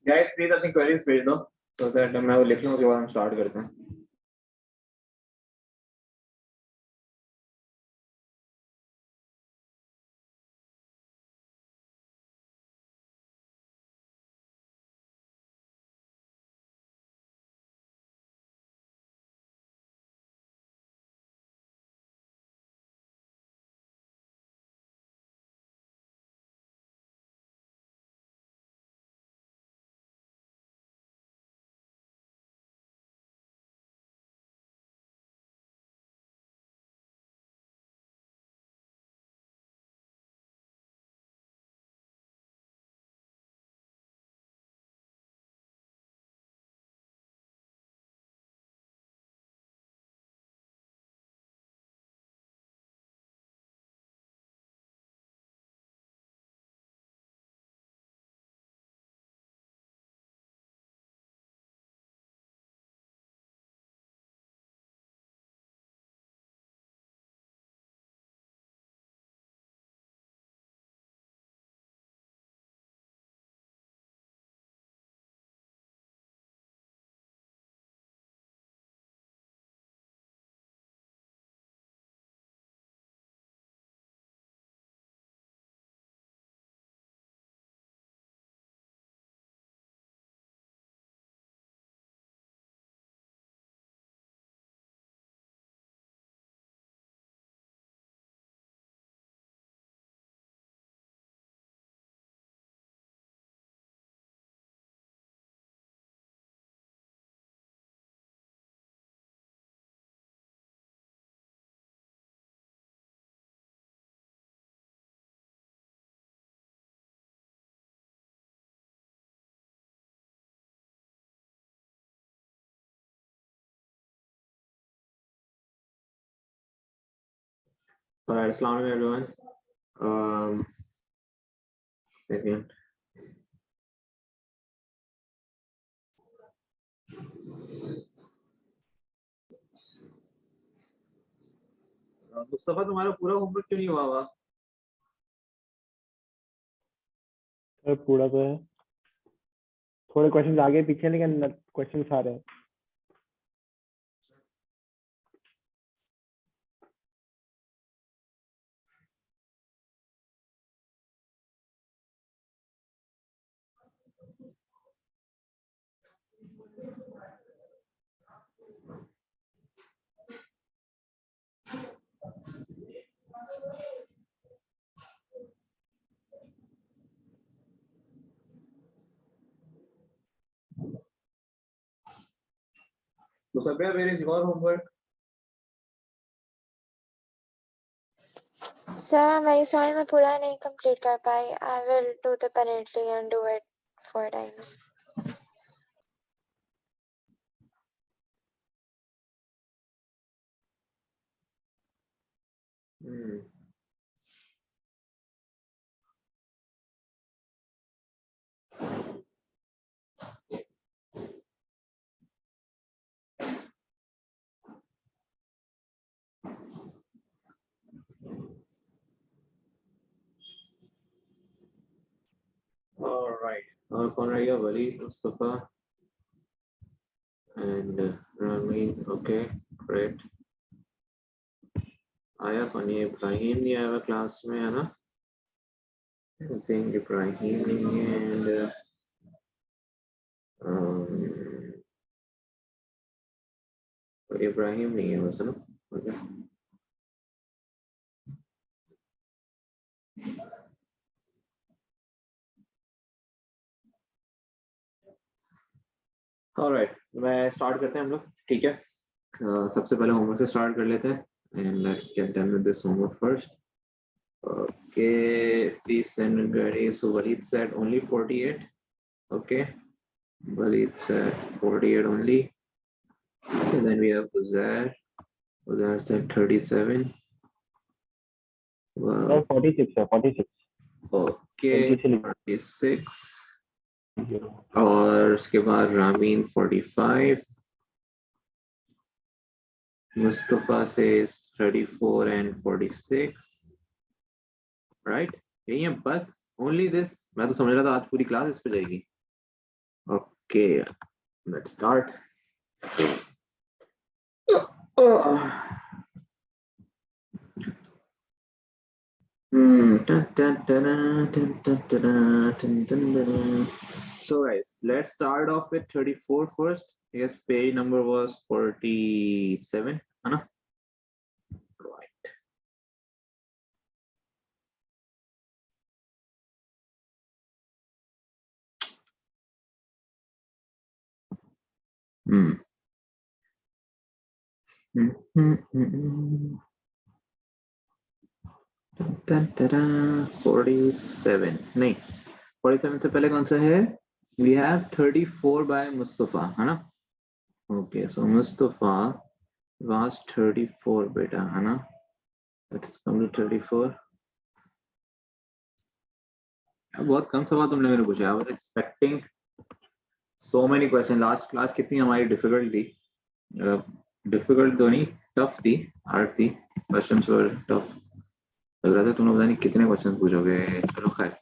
Guys please अपनी queries भेज दो तो दैट मैं वो लिख लूं, उसके बाद हम स्टार्ट करते हैं. Alright, assalamu alaikum everyone. Second. Mustafa तुम्हारा पूरा होमवर्क क्यों नहीं हुआ हुआ? पूरा तो है, थोड़े क्वेश्चंस आगे पीछे लेकिन क्वेश्चंस आ रहे हैं. Mustafa, where is your homework? Sir, मैं इस वाले में पूरा नहीं कंप्लीट कर पाई. I will do the penalty and do it 4 times. All right. कौन रह गया? वली, Mustafa and Rameen. Okay, great. आया कौन? ये इब्राहिम नहीं आया हुआ क्लास में, है ना? आई थिंक इब्राहिम नहीं है एंड इब्राहिम नहीं है बस, है ना? ओके, ऑलराइट, मैं स्टार्ट करते हैं हम लोग, ठीक है? सबसे पहले होमवर्क से स्टार्ट कर लेते हैं and let's get done with this homework first. Okay, please send inquiries. So Walid said only 48. Okay, Walid said 48 only. And then we have Uzair. Uzair said 37. Wow. 46 है, 46. Okay, 46. और उसके बाद Ramin 45. Mustafa says 34 and 46. Right? यही है बस. Only this. मैं तो समझ रहा था आज पूरी क्लास इस पे जाएगी. Okay, let's start. So guys, let's start off with 34 first. I guess page number was 47, है ना? Right. Hmm. 47 नहीं, 47 से पहले कौन सा है? We have 34 by Mustafa, है ना? Okay, so Mustafa was 34 बेटा, है ना? Let's come to 34. बहुत कम सवाल तुमने मेरे पूछा. I was expecting so many questions. Last class कितनी हमारी difficult थी? Difficult तो नहीं, tough थी, hard थी. Questions were tough. लग रहा था तुम लोग पता नहीं कितने questions पूछोगे. चलो खैर.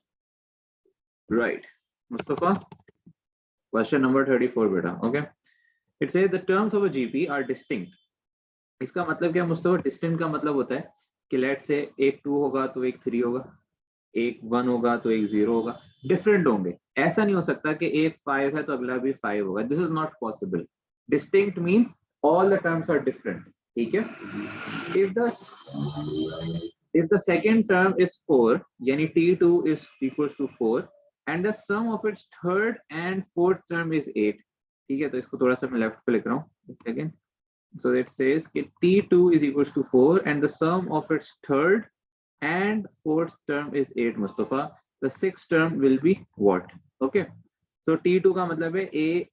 Right, Mustafa. Question number 34 बेटा. Okay. It says the terms of a GP are distinct. इसका मतलब क्या मुस्तफा? Distinct का मतलब होता है कि let's say एक 2 होगा तो एक 3 होगा, एक 1 होगा तो एक 0 होगा, डिफरेंट होंगे. ऐसा नहीं हो सकता कि एक 5 है तो अगला भी 5 होगा. This is not possible. Distinct means all the terms are different. ठीक है? if the second term is 4, यानी t2 is equals to 4 and the sum of its third and fourth term is 8. ठीक है, तो इसको थोड़ा सा मैं लेफ्ट पे लिख रहा हूँ. एक second. So it says that t2 is equals to 4 and the sum of its third and fourth term is 8, Mustafa. The sixth term will be what? Okay. So t2 का मतलब है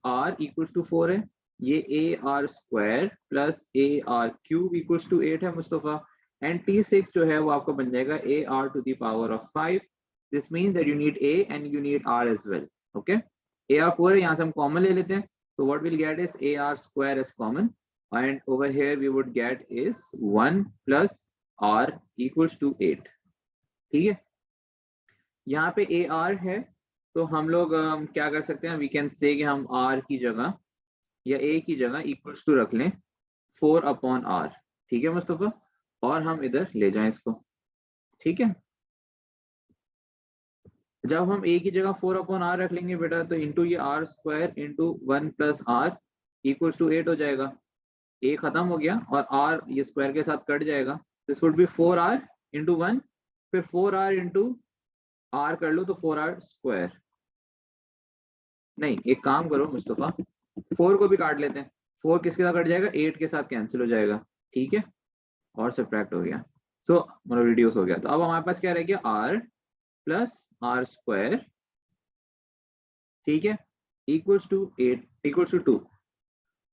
ar equals to 4 है. ये ar square plus ar cube equals to 8 है Mustafa. And t6 जो है वो आपको बन जाएगा ar to the power of 5. This means that you need a and you need r as well. Okay. ar 4 है, यहाँ से हम कॉमन ले लेते हैं. So what we'll get is ar square is common. And over here we would get is 1 plus r equals to 8. ठीक है? यहाँ पे ए आर है तो हम लोग क्या कर सकते हैं? वी कैन से कि हम r की जगह या a की जगह इक्वल्स टू रख लें 4/r. ठीक है मुस्तफा? और हम इधर ले जाएं इसको. ठीक है? जब हम a की जगह 4/r रख लेंगे बेटा तो इंटू ये r square into 1 plus r equals to 8 हो जाएगा. a खत्म हो गया और r ये स्क्वायर के साथ कट जाएगा. This would be 4r into 1, फिर 4r इंटू r कर लो तो 4r स्क्वायर. नहीं, एक काम करो मुस्तफा, 4 को भी काट लेते हैं. 4 किसके साथ कट जाएगा? 8 के साथ कैंसिल हो जाएगा. ठीक है? और सब्ट्रैक्ट हो गया. सो मतलब रिड्यूस हो गया. तो अब हमारे पास क्या रह गया? r plus r square. ठीक है? Equals to 8 equals to 2.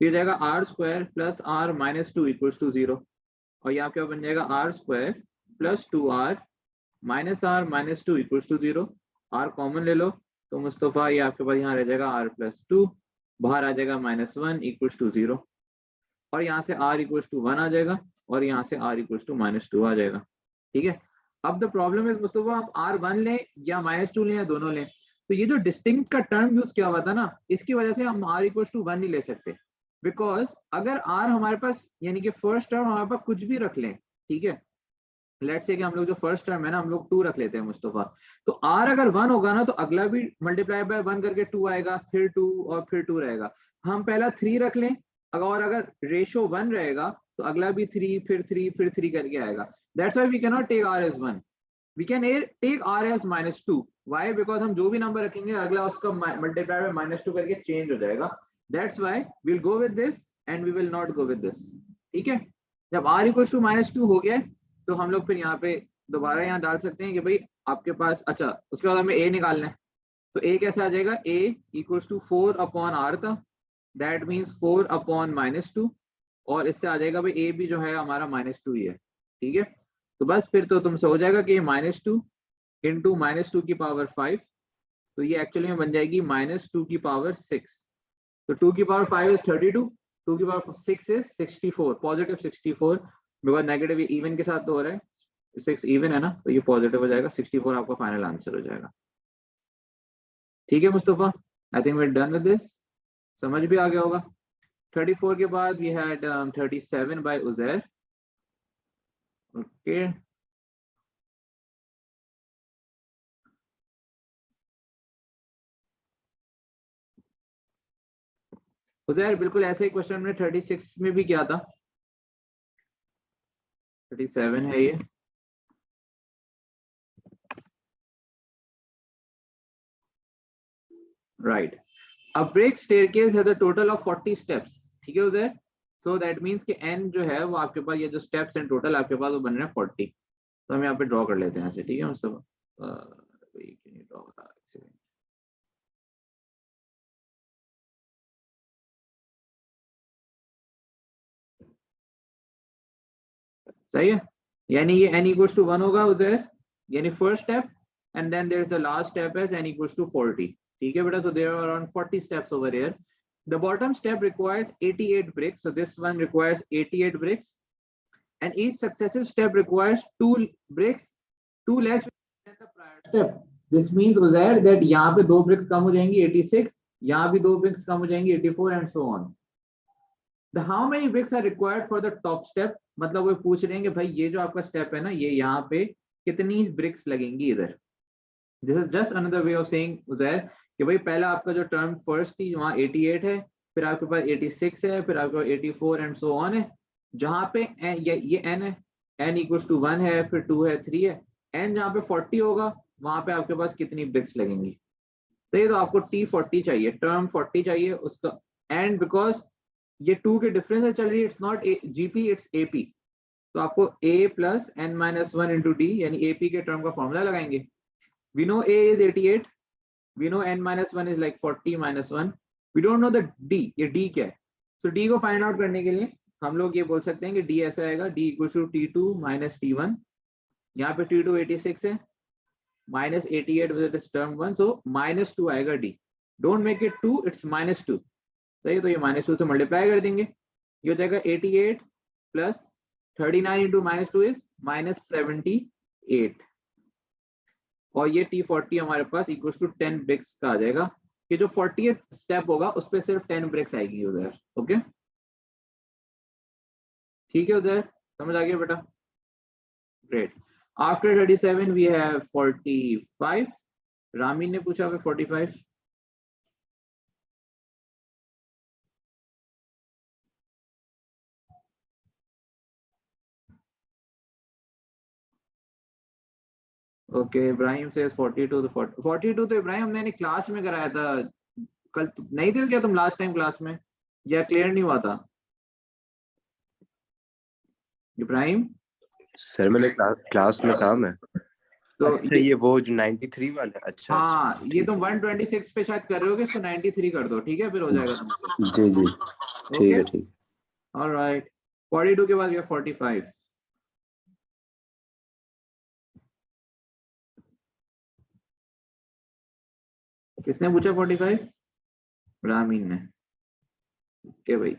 ये जाएगा r square plus r minus 2 equals to 0. और यहाँ क्या बन जाएगा? r square plus 2r minus r minus 2 equals to 0. r common ले लो तो मुस्तफा ये आपके पास यहाँ रह जाएगा r प्लस 2, बाहर आ जाएगा -1 इक्वल्स टू 0. और यहाँ से r इक्वल्स टू 1 आ जाएगा और यहाँ से r इक्वल्स टू -2 आ जाएगा. ठीक है? अब द प्रॉब्लम इज मुस्तफा आप r1 लें या -2 लें या दोनों लें, तो ये जो डिस्टिंक्ट का टर्म यूज किया हुआ था ना, इसकी वजह से हम r इक्वल्स टू 1 नहीं ले सकते. बिकॉज अगर r हमारे पास यानी कि फर्स्ट टर्म हमारे पास कुछ भी रख लें, ठीक है, लेट्स से कि हम लोग जो फर्स्ट टर्म है ना हम लोग 2 रख लेते हैं मुस्तफा, तो r अगर 1 होगा ना तो अगला भी मल्टीप्लाई बाय 1 करके 2 आएगा, फिर 2 और फिर 2 रहेगा। हम पहला 3 रख लें, अगर रेशो 1 रहेगा तो अगला भी 3 फिर 3 फिर 3 करके आएगा। That's why we can not take r as 1, we can take r as -2। Why? Because हम जो भी नंबर रखेंगे अगला उसका मल्टीप्लाई बाय -2 करके चेंज हो जाएगा। That's why we will go with this and we will not go with this. ठीक है, जब r इक्वल टू -2 हो गया तो हम लोग फिर यहाँ पे दोबारा यहाँ डाल सकते हैं कि भाई आपके पास, अच्छा उसके बाद हमें a निकालना है, तो a कैसे आ जाएगा, a equals to 4 upon r था, दैट मीन्स 4 अपॉन -2, और इससे आ जाएगा भाई a भी जो है हमारा -2 ही है। ठीक है, तो बस फिर तो तुमसे हो जाएगा कि -2 इंटू -2 की पावर 5, तो ये एक्चुअली में बन जाएगी -2 की पावर 6। तो 2 की पावर 5 इज 32, 2 की power 6 is 64, positive 64, because negative even के साथ तो हो रहा है, 6 इवन है ना, तो ये पॉजिटिव हो जाएगा, 64 आपका फाइनल आंसर हो जाएगा। ठीक है Mustafa, I think we are done with this, समझ भी आ गया होगा। 34 के बाद we had 37 by Uzair. Okay, Uzair बिल्कुल ऐसे ही क्वेश्चन हमने 36 में भी किया था, 37 है ये। Right, a brick staircase has a total of 40 steps। ठीक है उजैर, so that means कि n जो है वो आपके पास, ये जो steps हैं टोटल आपके पास वो बन रहे हैं 40। तो हम यहाँ पे ड्रॉ कर लेते हैं ऐसे। ठीक है मुस्तफा, सही है, यानी ये n इक्वल्स टू 1 होगा उधर, यानी first step, and then there is the last step as n equals to 40। ठीक है बेटा, so there are around 40 steps over here। The bottom step requires 88 bricks, so this one requires 88 bricks, and each successive step requires 2 bricks, 2 less than the prior step। This means Uzair that यहाँ पे 2 bricks कम हो जाएंगी 86, यहाँ भी 2 bricks कम हो जाएंगी 84 and so on। The how many bricks are required for the top step, मतलब वो पूछ रहे हैं कि भाई ये जो आपका स्टेप है ना, ये यहाँ पे कितनी ब्रिक्स लगेंगी इधर। This is just another way of saying Uzair कि भाई पहला आपका जो टर्म फर्स्ट थी वहाँ 88 है, फिर आपके पास 86 है, फिर आपके पास 84 एंड सो ऑन है, जहाँ पे ये n है, n इक्वल्स टू 1 है, फिर 2 है, 3 है, n जहाँ पे 40 होगा वहां पे आपके पास कितनी ब्रिक्स लगेंगी। सही, तो आपको T40 चाहिए, टर्म 40 चाहिए उसका, एंड बिकॉज ये 2 के डिफरेंस है चल रही है, it's not GP it's AP, तो आपको a plus n-1 into d यानी AP के टर्म का फॉर्मूला लगाएंगे। We know a is 88, we know n-1 is like 40 minus 1, we don't know the d, ये d क्या है। तो d को फाइंड आउट करने के लिए हम लोग ये बोल सकते हैं कि d ऐसा आएगा, d equal to T2 minus T1, यहाँ पे T2 86 है, माइनस 88 विद दिस टर्म 1, सो -2 आएगा d, don't make it 2, it's -2। सही, तो ये -2 से मल्टीप्लाई कर देंगे, ये हो जाएगा 88 प्लस 39 इंटू -2 इज -78, और ये T40 हमारे पास इक्वल्स टू 10 ब्रिक्स का आ जाएगा, कि जो 40th स्टेप होगा उस पर सिर्फ 10 ब्रिक्स आएगी उधर। ओके, ठीक है उधर, समझ आ गया बेटा, great. After 37 we have 45, Rameen ने पूछा 45। ओके, इब्राहिम से 42, तो 42 तो इब्राहिम हमने क्लास में कराया था कल, नहीं थे क्या तुम लास्ट टाइम क्लास में, या क्लियर नहीं हुआ था इब्राहिम? सर मैंने क्लास में था मैं। तो अच्छा ये वो जो 93 वाला, अच्छा हाँ अच्छा, ये तुम 126 पे शायद कर रहे होगे, इसको 93 कर दो, ठीक है, फिर हो जाएगा तुमसे। जी जी ठीक है ठीक। ऑलराइट, 42 के बाद ये 45। किसने पूछा 45? रामीन ने। ओके भाई,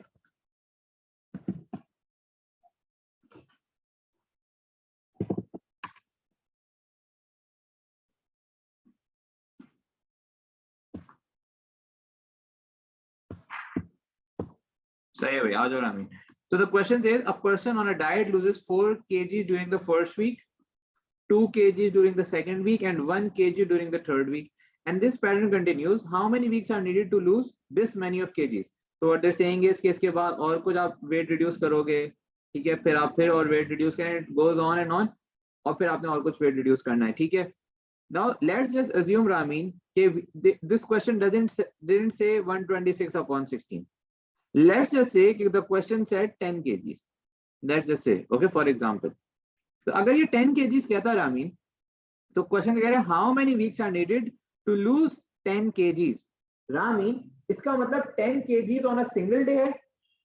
सही है भाई, आ जाओ Ramin. So the question says a person on a diet loses 4 kg during the first week 2 kg during the second week and 1 kg during the third week. And this pattern continues. How many weeks are needed to lose this many of kgs? So what they're saying is कि इसके बाद और कुछ आप weight reduce करोगे, ठीक है, फिर आप फिर और weight reduce करें, it goes on and on, और फिर आपने और कुछ weight reduce करना है, ठीक है. Now let's just assume, Ramin, this question didn't say 126 upon 16. Let's just say the question said 10 kgs. Let's just say, okay, for example. तो अगर ये 10 kgs कहता Ramin, तो क्वेश्चन कह रहे हैं how many weeks are needed to lose 10 kgs. Ramin, इसका मतलब 10 kgs on a single day है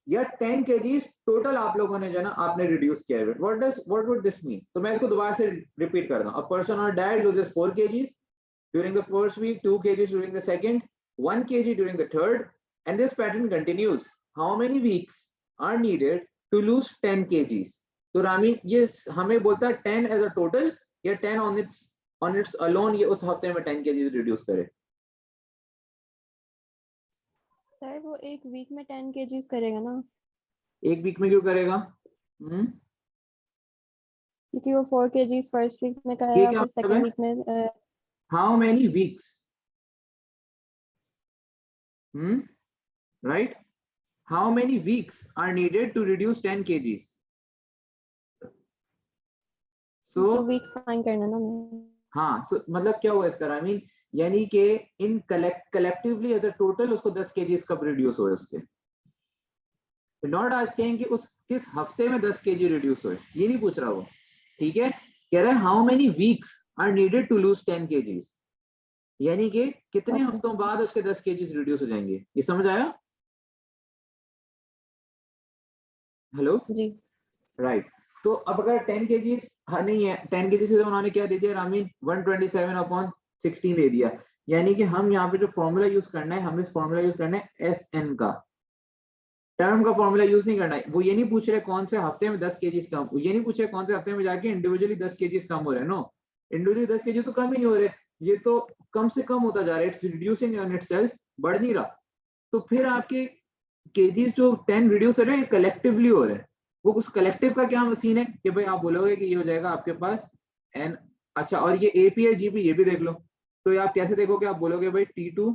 या 10 kgs टोटल आप लोगों ने जो है ना आपने रिड्यूस किया है. What would this mean? तो मैं इसको दोबारा से रिपीट करता हूँ. A person or diet loses 4 kgs during the first week, 2 kgs during the second, 1 kg during the third, and this pattern continues. How many weeks are needed to lose 10 kgs? तो रामी ये हमें बोलता है 10 as a total या 10 on its alone ये उस हफ्ते में 10 kgs रिड्यूस करे. सर वो एक वीक में 10 kgs करेगा ना? एक वीक में क्यों करेगा? क्योंकि वो 4 kgs फर्स्ट वीक में ये करेगा, क्या फिर मतलब सेकंड है? वीक में How many weeks? Right? How many weeks are needed to reduce 10 kgs? So तो वीक्स फाइंड करना ना मैं. हाँ, so मतलब क्या हुआ इसका? I mean, यानी कि इन collectively as a total उसको 10 kgs कब reduce हुए उसके? Not asking कि उस किस हफ्ते में 10 kg reduce हुए, ये नहीं पूछ रहा वो, ठीक है? कह रहा है how many weeks are needed to lose 10 kgs, यानी कि कितने हफ्तों बाद उसके 10 kgs reduce हो जाएंगे. ये समझ आया? हेलो जी. राइट. तो अब अगर 10 kgs नहीं है, 10 kg से उन्होंने क्या दे दिया रामीन? 127 अपॉन 16 दे दिया. यानी कि हम यहाँ पे जो फॉर्मूला यूज करना है, हम इस फॉर्मूला यूज करना है SN का, टर्म का फॉर्मूला यूज नहीं करना है. वो ये नहीं पूछ रहे कौन से हफ्ते में 10 kgs कम, वो ये नहीं पूछ रहे कौन से हफ्ते में जाके इंडिविजुअली 10 kgs कम हो रहे हैं. नो, इंडिविजुअली 10 kg तो कम ही नहीं हो रहे, ये तो कम से कम होता जा रहा है. इट्स रिड्यूसिंग ऑन इटसेल्फ, बढ़ नहीं रहा. तो फिर आपके kgs जो 10 रिड्यूस हो रहे हैं कलेक्टिवली हो रहे हैं. वो उस कलेक्टिव का क्या मशीन है कि भाई आप बोलोगे कि ये हो जाएगा आपके पास n. अच्छा, और ये AP है GP ये भी देख लो. तो ये आप कैसे देखोगे? आप बोलोगे भाई T2,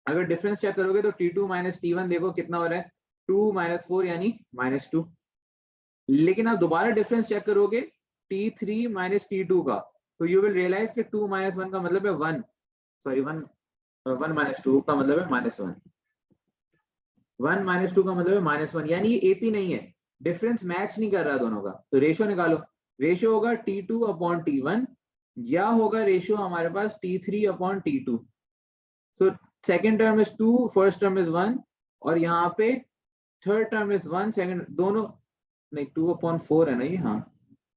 अगर डिफरेंस चेक करोगे तो T2 माइनस T1 देखो कितना हो रहा है, 2 माइनस 4 यानी -2. लेकिन आप दोबारा डिफरेंस चेक करोगे T3 माइनस T2 का, तो यू विल रियलाइज कि 2 माइनस 1 का मतलब है 1, सॉरी 1 माइनस 2 का मतलब है -1, 1 माइनस 2 का मतलब है -1, यानी ये AP नहीं है, डिफरेंस मैच नहीं कर रहा दोनों का. तो रेशियो निकालो. रेशियो होगा T2 अपॉन T1 या होगा रेशियो हमारे पास T3 upon T2. So second term is 2, first term is 1, और यहाँ पे थर्ड टर्म इज 1, सेकेंड दोनों नहीं 2 अपॉन 4 है ना ये. हाँ,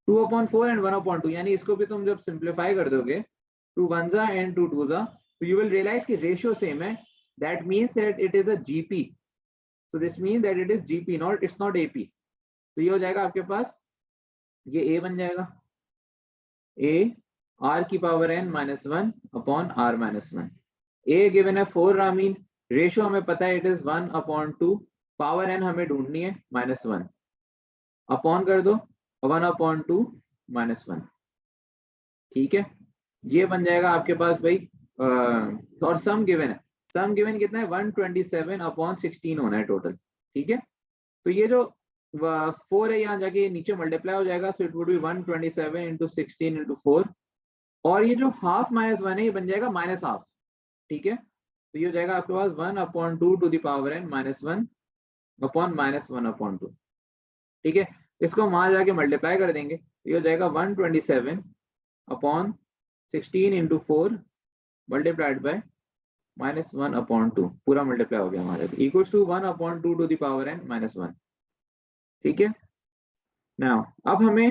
2 अपॉन 4 एंड 1 अपॉन 2, यानी इसको भी तुम जब सिंप्लीफाई कर दोगे 2 1 एंड 2 2, तो यू विल रियलाइज कि रेशियो सेम है. That means that it is a GP. So this means that it is GP, not it's not AP. तो ये हो जाएगा आपके पास, ये A बन जाएगा, A R की power n minus 1 upon R minus 1. A given है 4 रामीन, रेशियो हमें पता है it is 1 upon 2, power n हमें ढूंढनी है -1, अपॉन कर दो 1 अपॉन 2 -1, ठीक है? ये बन जाएगा आपके पास भाई. और सम गिवन है, सम गिवन कितना है? 127 अपॉन 16 होना है टोटल, ठीक है? तो ये जो 4 है यहाँ जाके नीचे मल्टीप्लाई हो जाएगा, so it would be 127 into 16 into 4, और ये जो हाफ -1 है ये बन जाएगा -हाफ, ठीक है? तो ये हो जाएगा आपके पास 1 upon 2 to the power n -1 upon -1 upon 2, ठीक है? इसको हम वहां जाके मल्टीप्लाई कर देंगे, ये हो जाएगा 127 upon 16 into 4 multiplied by -1 upon 2, पूरा मल्टीप्लाई हो गया हमारा, equals to 1 upon 2 to the power n -1, ठीक है? नाउ अब हमें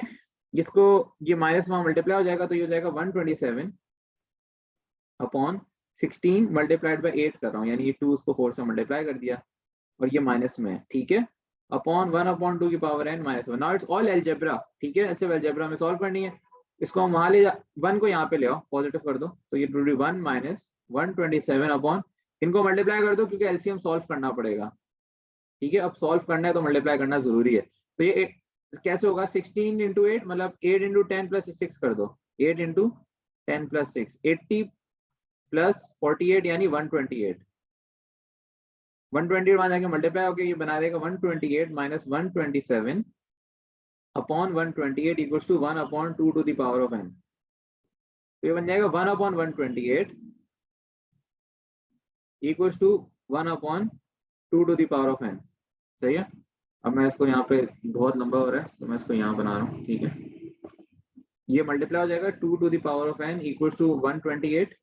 इसको ये -1 मल्टीप्लाई हो जाएगा, तो ये हो जाएगा 127 अपॉन 16 मल्टीप्लाइड बाय 8 कर रहा हूँ, यानी ये 2 उसको 4 से मल्टीप्लाई कर दिया, और ये माइनस में है, ठीक है? अपॉन 1 अपॉन 2 की power n -1. Now it's all algebra, ठीक है? अच्छा, अलजेब्रा में सॉल्व करनी है, इसको हम वहां ले 1 को यहाँ पे ले आओ, पॉजिटिव कर दो, तो ये टू बी 1 माइनस 127 अपॉन, इनको मल्टीप्लाई कर दो क्योंकि एलसीएम सॉल्व करना पड़ेगा, ठीक है? अब सॉल्व करना है तो मल्टीप्लाई करना जरूरी है. तो ये कैसे होगा? 16 इंटू 8 मतलब 8 इंटू 10 प्लस 6 कर दो, 8 into 10 plus 6, 80 plus 48 यानी 128. 128 वहां जाके मल्टीप्लाई होके ये बना देगा 128 minus 127 upon 128 equals to 1 upon 2 to the power of n. तो ये बन जाएगा 1 upon 128 equals to 1 upon 2 to the power of n. सही है. अब मैं इसको यहाँ पे बहुत लंबा हो रहा है तो मैं इसको यहाँ बना रहा हूँ. ठीक है, ये मल्टीप्लाई हो जाएगा 2 to the power of n equals to 128.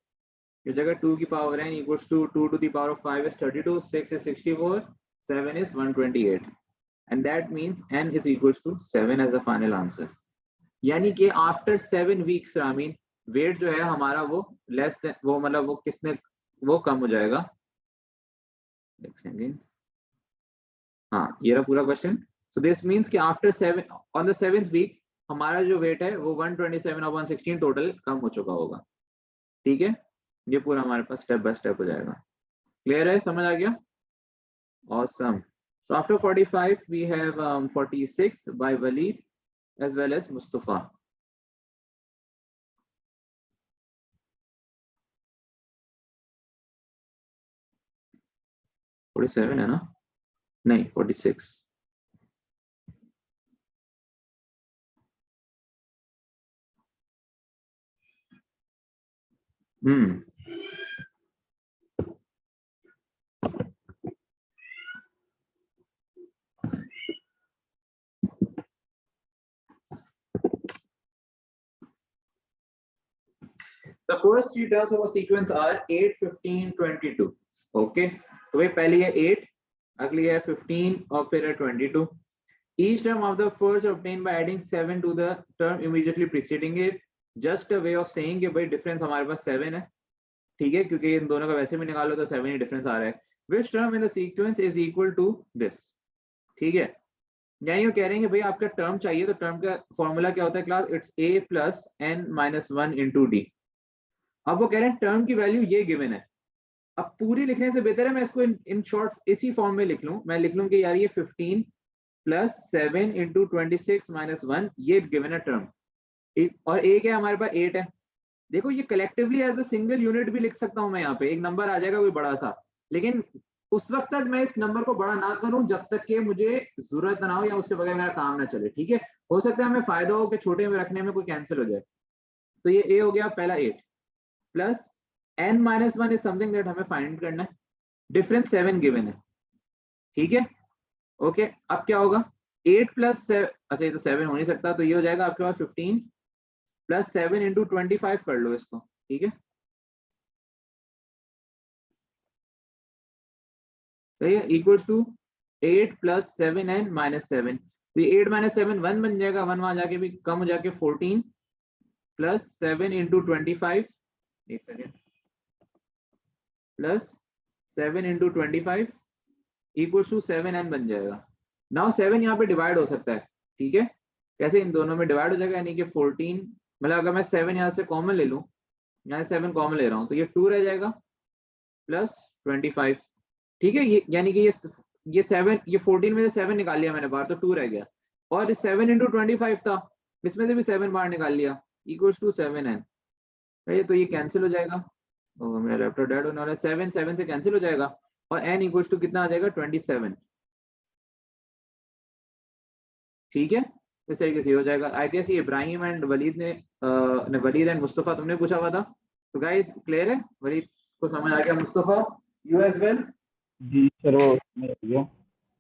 इस जगह 2 की power n equals to 2 to the power of 5 is 32, 6 is 64, 7 is 128, and that means n is equals to 7 as the final answer. यानी कि after 7 weeks रामीन वेट जो है हमारा वो less than वो मतलब वो किसने वो कम हो जाएगा. हाँ, ये रहा पूरा क्वेश्चन. सो दिस मींस कि after 7 on the 7th week हमारा जो वेट है वो 127/16 टोटल कम हो चुका होगा. ठीक है, ये पूरा हमारे पास स्टेप बाय स्टेप हो जाएगा. क्लियर है, समझ आ गया? Awesome. So after 45 we have 46 by Waleed as well as Mustafa. Forty 47 है ना? नहीं 46. The first three terms of a sequence are 8, 15, 22. Okay, तो ये पहली है 8, अगली है 15 और फिर है 22. Each term of the first obtained by adding 7 to the term immediately preceding it. Just a way of saying कि भाई difference हमारे पास 7 है. ठीक है, क्योंकि इन दोनों का वैसे भी निकालो तो 7 ही difference आ रहा है. Which term in the sequence is equal to this? ठीक है, यानी वो कह रहे हैं कि भाई आपका टर्म चाहिए तो टर्म का फॉर्मूला क्या होता है class? It's a plus n minus 1 into d. अब वो कह रहे हैं टर्म की वैल्यू ये गिवन है. अब पूरी लिखने से बेहतर है मैं इसको इन शॉर्ट इसी फॉर्म में लिख लूं. मैं लिख लूं कि यार ये 15 plus 7 into 26 minus 1 ये गिवन है टर्म. और a क्या है हमारे पास? 8 है. देखो ये collectively as a single unit भी लिख सकता हूं मैं. यहाँ पे एक नंबर आ जाएगा कोई बड़ा सा, लेकिन उस वक्त तक मैं इस नंबर को बड़ा ना करूं जब तक कि मुझे जरूरत ना हो या उसके बगैर मेरा काम ना चले. ठीक है, हो सकता है हमें फायदा हो कि छोटे में रखने में कोई कैंसिल हो जाए. तो ये a हो गया पहला 8 plus n minus 1 is something that हमें फाइंड करना है. डिफरेंस 7 गिवन है. ठीक है, ओके. अब क्या होगा? 8 प्लस 7, अच्छा ये तो 7 हो नहीं सकता, तो ये हो जाएगा आपके पास 15 प्लस 7 इंटू 25 कर लो इसको. ठीक है, सही है, equals to 8 plus 7n minus 7. तो ये 8 माइनस 7 1 बन जाएगा. 1 वहां जाके भी कम हो जाके 14 प्लस 7 इंटू 25, एक second, plus 7 into 25 equals to 7n बन जाएगा. नाउ 7 यहाँ पे डिवाइड हो सकता है. ठीक है, कैसे? इन दोनों में डिवाइड हो जाएगा, यानी कि 14 मतलब अगर मैं 7 यहाँ से कॉमन ले लूं, यहाँ 7 कॉमन ले रहा हूँ तो ये 2 रह जाएगा प्लस 25. ठीक है, ये यानी कि ये 7 ये 14 में से 7 निकाल लिया मैंने बाहर तो 2 रह गया. और 7 इंटू 25 था, इसमें से भी 7 बाहर निकाल लिया, इक्वल्स टू 7n. तो ये कैंसिल हो जाएगा. मेरा लैपटॉप डेड होने वाला है. 7 से कैंसिल हो जाएगा और n इक्वल्स टू कितना आ जाएगा? 27. ठीक है, इस तरीके से हो जाएगा. आई गेस ये इब्राहिम एंड वलीद ने वलीद एंड मुस्तफा तुमने पूछा हुआ था. तो गाइस क्लियर है? वलीद को समझ आ गया? Mustafa you as well? जी सर, वो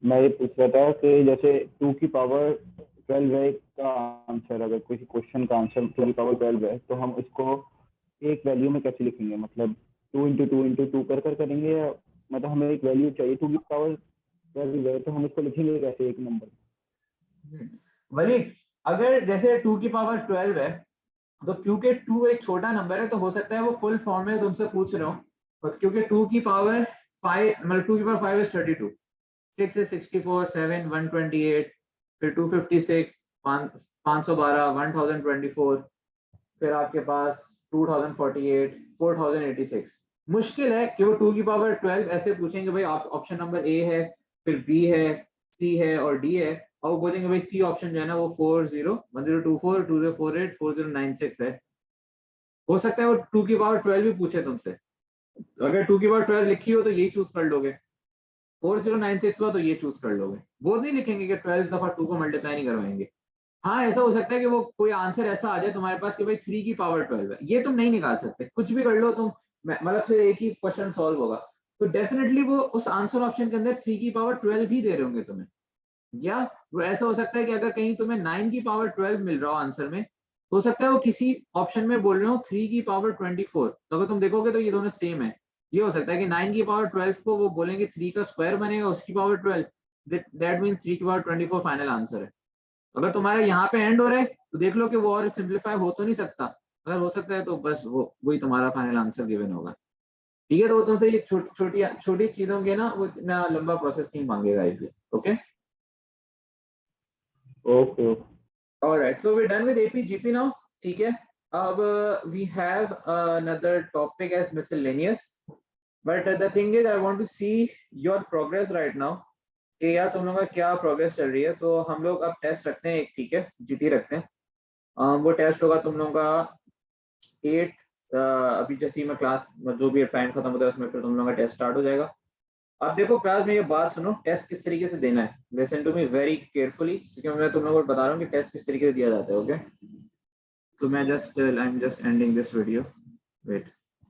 मैं ये पूछ रहा था कि जैसे 2 की पावर 12 है का आंसर, अगर कोई क्वेश्चन का आंसर 2 की पावर 12 है तो हम इसको एक वैल्यू में कैसे लिखेंगे? मतलब 2 इंटू 2 इंटू 2 कर करेंगे, या मतलब हमें एक वैल्यू चाहिए 2 की पावर 12 है तो हम इसको लिखेंगे कैसे एक नंबर? वलीद, अगर जैसे 2 की पावर 12 है तो क्योंकि 2 एक छोटा नंबर है तो हो सकता है वो फुल फॉर्म में तुमसे पूछ रहा हूँ. क्योंकि 2 की पावर 5 मतलब 2 की पावर 5 is 32, 6 is 64, 7 128, फिर 256 512 1024, फिर आपके पास 2048 4086. मुश्किल है कि वो 2 की पावर 12 ऐसे पूछेंगे भाई ऑप्शन नंबर ए है, फिर बी है, सी है और डी है, और वो बोलेंगे भाई सी ऑप्शन जो है ना वो 401024 2048 4096 है. हो सकता है वो 2 की पावर 12 भी पूछे तुमसे, अगर 2 की पावर 12 लिखी हो तो यही चूज कर लोगे, 4096 हुआ तो ये चूज कर लोगे, वो नहीं लिखेंगे कि 12 दफा 2 को मल्टीप्लाई नहीं करवाएंगे। हाँ ऐसा हो सकता है कि वो कोई आंसर ऐसा आ जाए तुम्हारे पास कि भाई 3 की पावर 12 है, ये तुम नहीं निकाल सकते, कुछ भी कर लो तुम, मतलब से एक ही क्वेश्चन सॉल्व होगा, तो डेफिनेटली वो उस आंसर ऑप्शन के अंदर 3 की पावर 12 भी दे रहे होंगे तुम्हें। या वो ऐसा हो सकता है कि अगर कहीं तुम्हें 9 की पावर 12 मिल रहा हो आंसर में, हो सकता है वो किसी ऑप्शन में बोल रहे हो 3 की पावर 24, तो अगर तुम देखोगे तो ये दोनों सेम है। ये हो सकता है कि 9 की पावर 12 को वो बोलेंगे 3 का स्क्वायर बनेगा उसकी पावर 12, दैट मीन 3 की पावर 24 फाइनल आंसर है। अगर तुम्हारा यहाँ पे एंड हो रहा है तो देख लो कि वो और सिंप्लीफाई हो तो नहीं सकता, अगर हो सकता है तो बस वो वही तुम्हारा फाइनल आंसर गिवन होगा। ठीक है, तो वो तुमसे ये छोटी छोटी चीजों के ना वो इतना लंबा प्रोसेस नहीं मांगेगा इसलिए। Okay okay okay alright, so we're done with AP-GP now, ठीक है। अब we have another topic as miscellaneous, but the thing is I want to see your progress right now कि यार तुम लोगों का क्या प्रोग्रेस चल रही है। तो हम लोग अब टेस्ट रखते हैं एक, ठीक है, जीटी रखते हैं। वो टेस्ट होगा तुम लोगों का 8 अभी जैसे ही मैं क्लास जो भी टाइम खत्म होता है उसमें फिर तुम लोगों का टेस्ट स्टार्ट हो जाएगा। अब देखो क्लास में ये बात सुनो, टेस्ट किस तरीके से देना है, listen to me very carefully, क्योंकि मैं तुम लोगों को बता रहा हूँ कि टेस्ट किस तरीके से दिया जाता है। ओके, तो मैं I am just ending this video, wait.